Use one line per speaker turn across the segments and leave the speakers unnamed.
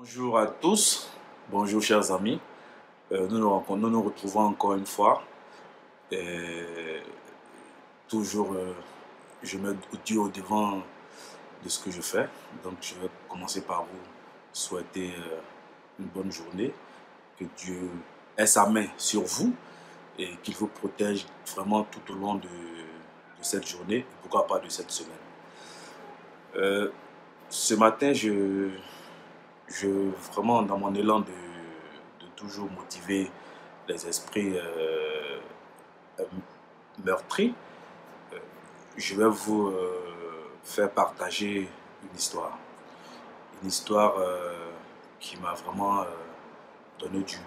Bonjour à tous, bonjour chers amis. Nous nous retrouvons encore une fois. Et toujours, je me dis au devant de ce que je fais. Donc, je vais commencer par vous souhaiter une bonne journée. Que Dieu ait sa main sur vous et qu'il vous protège vraiment tout au long de cette journée, et pourquoi pas de cette semaine. Ce matin, vraiment dans mon élan de toujours motiver les esprits meurtris, je vais vous faire partager une histoire. Une histoire qui m'a vraiment donné du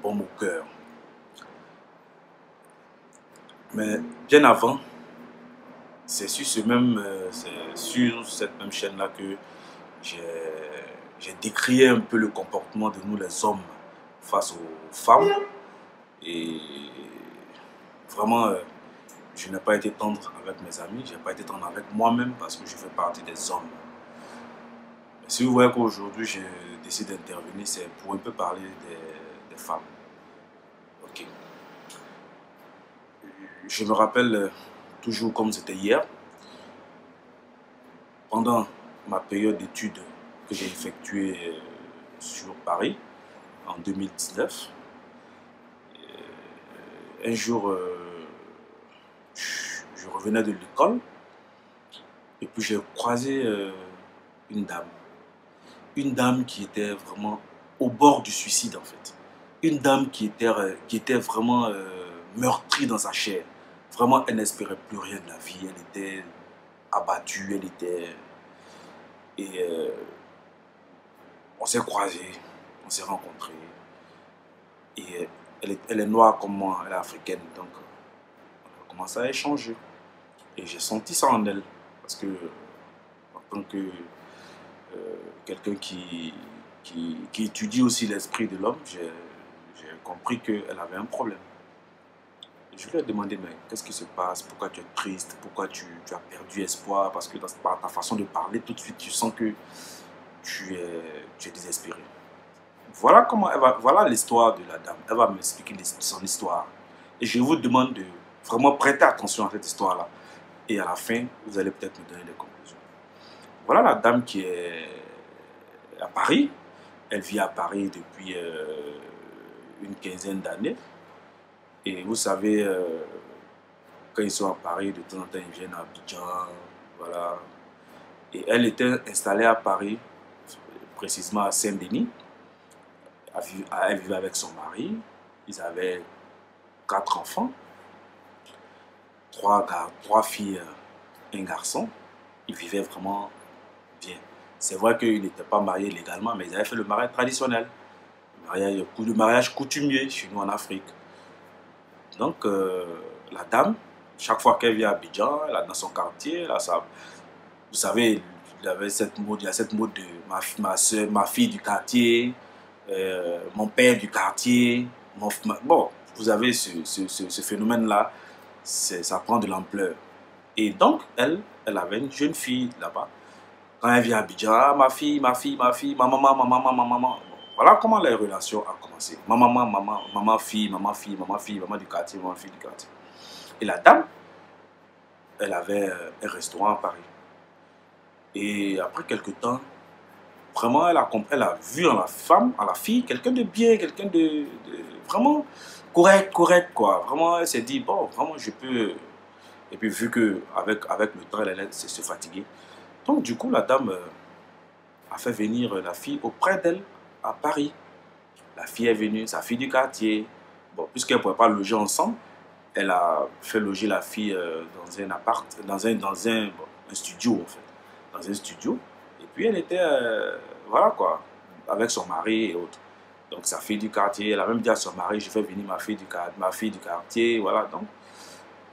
baume au cœur. Mais bien avant, c'est sur cette même chaîne-là que j'ai décrié un peu le comportement de nous les hommes face aux femmes. Et vraiment, je n'ai pas été tendre avec mes amis, je n'ai pas été tendre avec moi-même parce que je fais partie des hommes. Mais si vous voyez qu'aujourd'hui je décide d'intervenir, c'est pour un peu parler des femmes. Ok. Je me rappelle toujours comme c'était hier, pendant ma période d'études que j'ai effectuée sur Paris en 2019. Un jour, je revenais de l'école et puis j'ai croisé une dame. Une dame qui était vraiment au bord du suicide en fait. Une dame qui était vraiment meurtrie dans sa chair. Vraiment, elle n'espérait plus rien de la vie. Elle était abattue, elle était... Et on s'est croisés, on s'est rencontrés. Et elle est noire comme moi, elle est africaine. Donc, on a commencé à échanger. Et j'ai senti ça en elle. Parce que, en tant que quelqu'un qui étudie aussi l'esprit de l'homme, j'ai compris qu'elle avait un problème. Et je lui ai demandé, mais qu'est-ce qui se passe? Pourquoi tu es triste? Pourquoi tu as perdu espoir? Parce que par ta façon de parler, tout de suite, tu sens que tu es désespéré. Voilà voilà l'histoire de la dame. Elle va m'expliquer son histoire. Et je vous demande de vraiment prêter attention à cette histoire-là. Et à la fin, vous allez peut-être me donner des conclusions. Voilà la dame qui est à Paris. Elle vit à Paris depuis une quinzaine d'années. Et vous savez, quand ils sont à Paris, de temps en temps, ils viennent à Abidjan. Voilà. Et elle était installée à Paris, précisément à Saint-Denis. Elle vivait avec son mari. Ils avaient 4 enfants. 3 filles, un garçon. Ils vivaient vraiment bien. C'est vrai qu'ils n'étaient pas mariés légalement, mais ils avaient fait le mariage traditionnel. Le mariage coutumier chez nous en Afrique. Donc, la dame, chaque fois qu'elle vient à Abidjan, elle a dans son quartier, elle a vous savez, il y a cette mode de ma fille du quartier, mon père du quartier. Bon, vous avez ce phénomène-là, ça prend de l'ampleur. Et donc, elle avait une jeune fille là-bas. Quand elle vient à Abidjan, ah, ma fille, ma maman, ma maman, ma maman. Bon, voilà comment les relations ont commencé. Ma maman, maman, fille, maman, fille, maman du quartier, maman, fille du quartier. Et la dame, elle avait un restaurant à Paris. Et après quelques temps, vraiment, elle a vu en la femme, en la fille, quelqu'un de bien, quelqu'un de vraiment correct, quoi. Vraiment, elle s'est dit, bon, vraiment, je peux... Et puis, vu qu'avec le temps, elle allait se fatiguer. Donc, du coup, la dame a fait venir la fille auprès d'elle à Paris. La fille est venue, sa fille du quartier. Bon, puisqu'elle ne pouvait pas loger ensemble, elle a fait loger la fille dans un appart, dans un studio, en fait. Dans un studio. Et puis, elle était, voilà quoi, avec son mari et autres. Donc, sa fille du quartier, elle a même dit à son mari, je fais venir ma fille du quartier, voilà. Donc,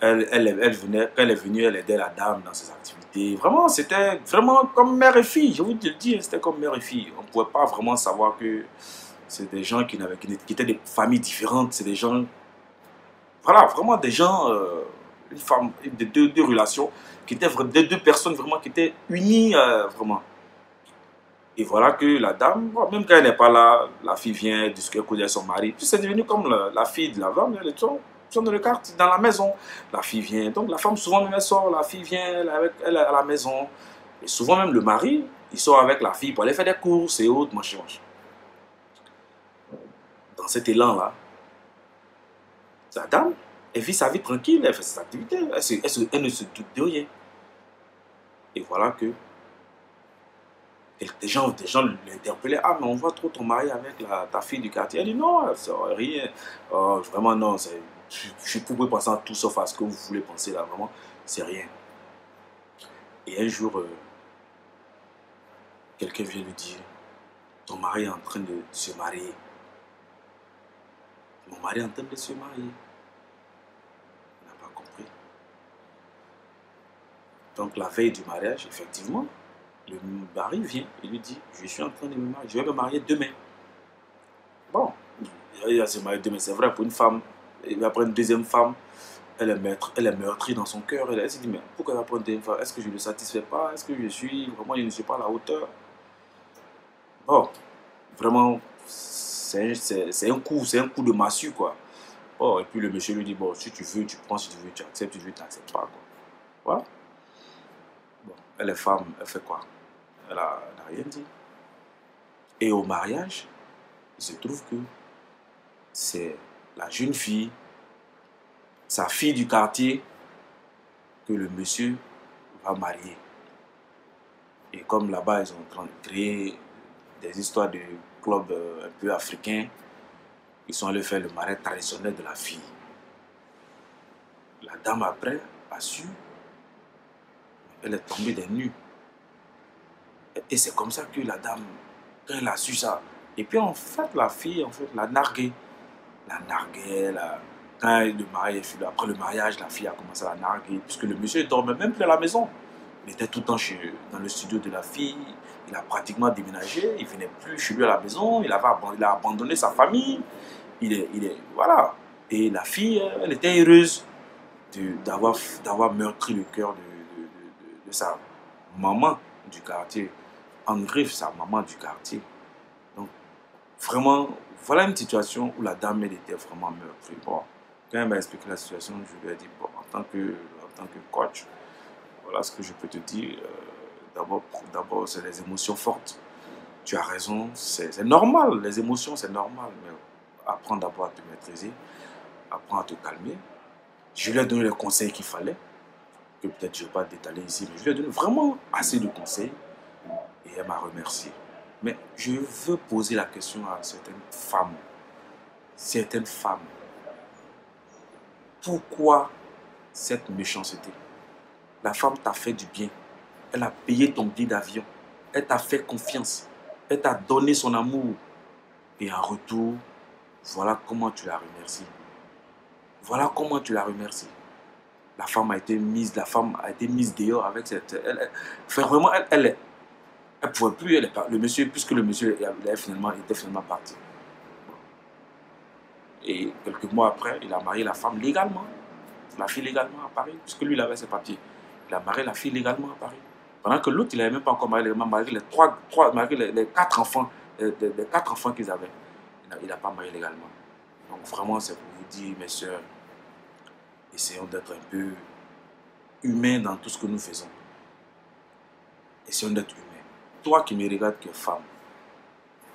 venait, quand elle est venue, elle aidait la dame dans ses activités. Vraiment, c'était vraiment comme mère et fille, je vous le dis, c'était comme mère et fille. On ne pouvait pas vraiment savoir que c'est des gens qui étaient des familles différentes, c'est des gens, voilà, vraiment des gens, une femme, deux relations, qui étaient deux personnes vraiment qui étaient unies, vraiment. Et voilà que la dame, bon, même quand elle n'est pas là, la fille vient discuter avec son mari. Puis c'est devenu comme la fille de la femme, sont dans le quartier, dans la maison. La fille vient, donc la femme souvent même elle sort, la fille vient elle est à la maison. Et souvent même le mari, il sort avec la fille pour aller faire des courses et autres, machin, machin. Dans cet élan-là, la dame, elle vit sa vie tranquille, elle fait ses activités, elle ne se doute de rien. Et voilà que des gens l'interpellaient. Ah, mais on voit trop ton mari avec ta fille du quartier. Elle dit non, c'est rien. Vraiment, non. Je pouvais penser à tout sauf à ce que vous voulez penser là. Vraiment, c'est rien. Et un jour, quelqu'un vient lui dire ton mari est en train de se marier. Mon mari est en train de se marier. Il n'a pas compris. Donc, la veille du mariage, effectivement, le mari vient et lui dit je suis en train de me marier. Je vais me marier demain. Bon, il va se marier demain. C'est vrai, pour une femme, il va prendre une deuxième femme. Elle est meurtrie dans son cœur. Elle se dit, mais pourquoi elle va prendre une deuxième femme? Est-ce que je ne le satisfais pas? Est-ce que je ne suis pas à la hauteur? Bon, vraiment, c'est un coup de massue, quoi. Bon, et puis le monsieur lui dit, bon, si tu veux, tu prends, si tu veux, tu acceptes, si tu veux, tu n'acceptes pas, quoi. Voilà. Bon, elle est femme, elle fait quoi? Elle n'a rien dit. Et au mariage, il se trouve que c'est la jeune fille, sa fille du quartier, que le monsieur va marier. Et comme là-bas, ils sont en train de créer des histoires de clubs un peu africains, ils sont allés faire le mariage traditionnel de la fille. La dame après a su, elle est tombée des nues. Et c'est comme ça que la dame, quand elle a su ça, et puis en fait la fille, en fait, l'a narguée. La narguée, quand le mariage est fini, après le mariage, la fille a commencé à la narguer, puisque le monsieur ne dormait même plus à la maison. Il était tout le temps dans le studio de la fille, il a pratiquement déménagé, il ne venait plus chez lui à la maison, il a abandonné sa famille, voilà. Et la fille, elle était heureuse d'avoir meurtri le cœur de sa maman du quartier, en griffe sa maman du quartier. Donc, vraiment, voilà une situation où la dame, elle était vraiment meurtrie. Bon, quand elle m'a expliqué la situation, je lui ai dit, bon, en tant que coach, voilà ce que je peux te dire. D'abord, c'est les émotions fortes. Tu as raison, c'est normal, les émotions, c'est normal, mais apprends d'abord à te maîtriser, apprends à te calmer. Je lui ai donné les conseils qu'il fallait, que peut-être je ne vais pas détailler ici, mais je lui ai donné vraiment assez de conseils et elle m'a remercié. Mais je veux poser la question à certaines femmes, pourquoi cette méchanceté? La femme t'a fait du bien, elle a payé ton billet d'avion, elle t'a fait confiance, elle t'a donné son amour et en retour, voilà comment tu la remercies. Voilà comment tu la remercies. La femme a été mise dehors avec cette... Enfin, vraiment, elle ne pouvait plus, le monsieur, puisque le monsieur était finalement parti. Et quelques mois après, il a marié la femme légalement. La fille légalement à Paris, puisque lui, il avait ses papiers. Il a marié la fille légalement à Paris. Pendant que l'autre, il n'avait même pas encore marié légalement, malgré les quatre enfants, les quatre enfants qu'ils avaient. Il n'a pas marié légalement. Donc vraiment, c'est pour vous dire, mes soeurs, essayons d'être un peu humains dans tout ce que nous faisons. Essayons d'être humains. Toi qui me regardes qui es femme,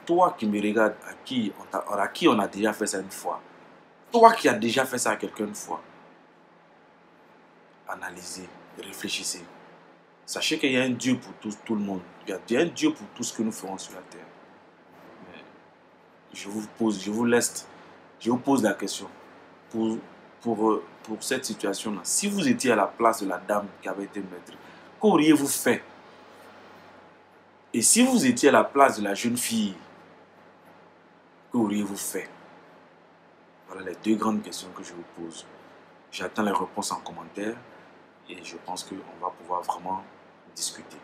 toi qui me regardes à qui on a déjà fait ça une fois, toi qui as déjà fait ça à quelqu'un une fois, analysez, réfléchissez. Sachez qu'il y a un Dieu pour tout le monde. Il y a un Dieu pour tout ce que nous ferons sur la terre. Mais je vous pose la question. Pour cette situation-là, si vous étiez à la place de la dame qui avait été meurtrie, qu'auriez-vous fait? Et si vous étiez à la place de la jeune fille, qu'auriez-vous fait? Voilà les deux grandes questions que je vous pose. J'attends les réponses en commentaire et je pense qu'on va pouvoir vraiment discuter.